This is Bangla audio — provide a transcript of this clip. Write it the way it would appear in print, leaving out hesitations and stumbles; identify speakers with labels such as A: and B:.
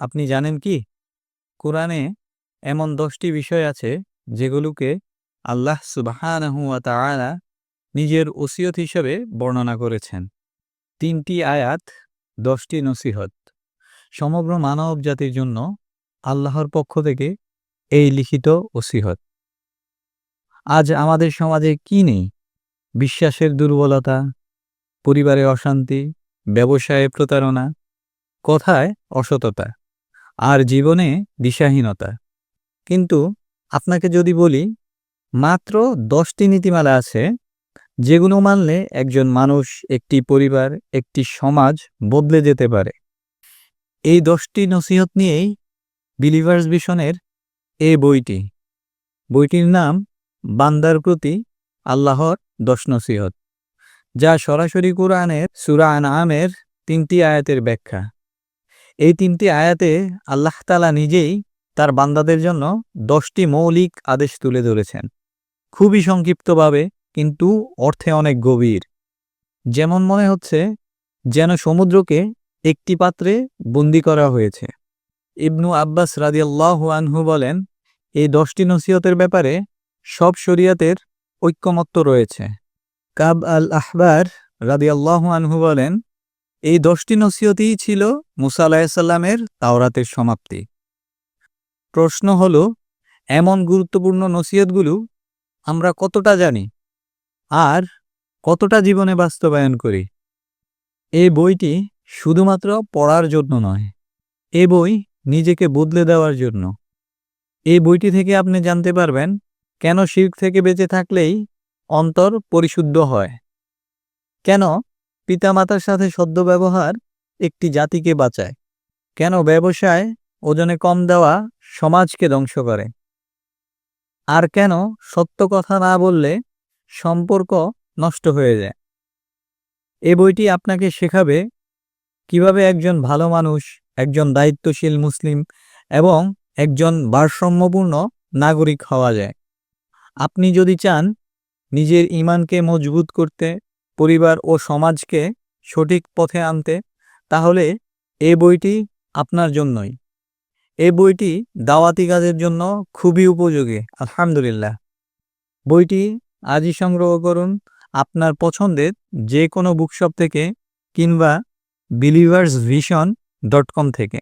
A: আপনি জানেন কি কোরআনে এমন 10টি বিষয় আছে যেগুলোকে আল্লাহ সুবহানাহু ওয়া তাআলা নিজের ওসিয়ত হিসেবে বর্ণনা করেছেন। 3টি আয়াত, 10টি নসিহত, সমগ্র মানব জাতির জন্য আল্লাহর পক্ষ থেকে এই লিখিত ওসিয়ত। আজ আমাদের সমাজে কি নেই? বিশ্বাসের দুর্বলতা, পরিবারে অশান্তি, ব্যবসায়ে প্রতারণা, কথায় অসততা, আর জীবনে দিশাহীনতা। কিন্তু আপনাকে যদি বলি, মাত্র 10টি নীতিমালা আছে যেগুলো মানলে একজন মানুষ, একটি পরিবার, একটি সমাজ বদলে যেতে পারে। এই 10টি নসিহত নিয়েই বিলিভার্স ভিশনের এই বইটির নাম বান্দার প্রতি আল্লাহর 10 নসিহত, যা সরাসরি কোরআনের সূরা আনআমের 3টি আয়াতের ব্যাখ্যা। এই 3টি আয়াতে আল্লাহ তাআলা নিজেই তার বান্দাদের জন্য 10টি মৌলিক আদেশ তুলে ধরেছেন, খুবই সংক্ষিপ্তভাবে কিন্তু অর্থে অনেক গভীর। যেমন মনে হচ্ছে যেন সমুদ্রকে একটি পাত্রে বন্দি করা হয়েছে। ইবনু আব্বাস রাদিয়াল্লাহু আনহু বলেন, এই 10টি নসিহতের ব্যাপারে সব শরিয়াতের ঐক্যমত্য রয়েছে। কাব আল আহবার রাদিয়াল্লাহু আনহু বলেন, এই 10টি নসিহতই ছিল মুসা আলাইহিস সালামের তাওরাতের সমাপ্তি। প্রশ্ন হলো, এমন গুরুত্বপূর্ণ নসিহতগুলো আমরা কতটা জানি আর কতটা জীবনে বাস্তবায়ন করি? এই বইটি শুধুমাত্র পড়ার জন্য নয়, এই বই নিজেকে বদলে দেওয়ার জন্য। এই বইটি থেকে আপনি জানতে পারবেন কেন শিরক থেকে বেঁচে থাকলেই অন্তর পরিশুদ্ধ হয়, কেন পিতামাতার সাথে সদ্ব্যবহার একটি জাতিকে বাঁচায়, কেন ব্যবসায় ওজনে কম দেওয়া সমাজকে ধ্বংস করে, আর কেন সত্য কথা না বললে সম্পর্ক নষ্ট হয়ে যায়। এই বইটি আপনাকে শেখাবে কিভাবে একজন ভালো মানুষ, একজন দায়িত্বশীল মুসলিম এবং একজন ভারসাম্যপূর্ণ নাগরিক হওয়া যায়। আপনি যদি চান নিজের ঈমানকে মজবুত করতে, পরিবার ও সমাজকে সঠিক পথে আনতে, তাহলে এই বইটি আপনার জন্যই। এই বইটি দাওয়াতি কাজের জন্য খুবই উপযোগী। আলহামদুলিল্লাহ, বইটি আজই সংগ্রহ করুন আপনার পছন্দের যে কোনো বুকশপ থেকে কিংবা believers vision.com থেকে।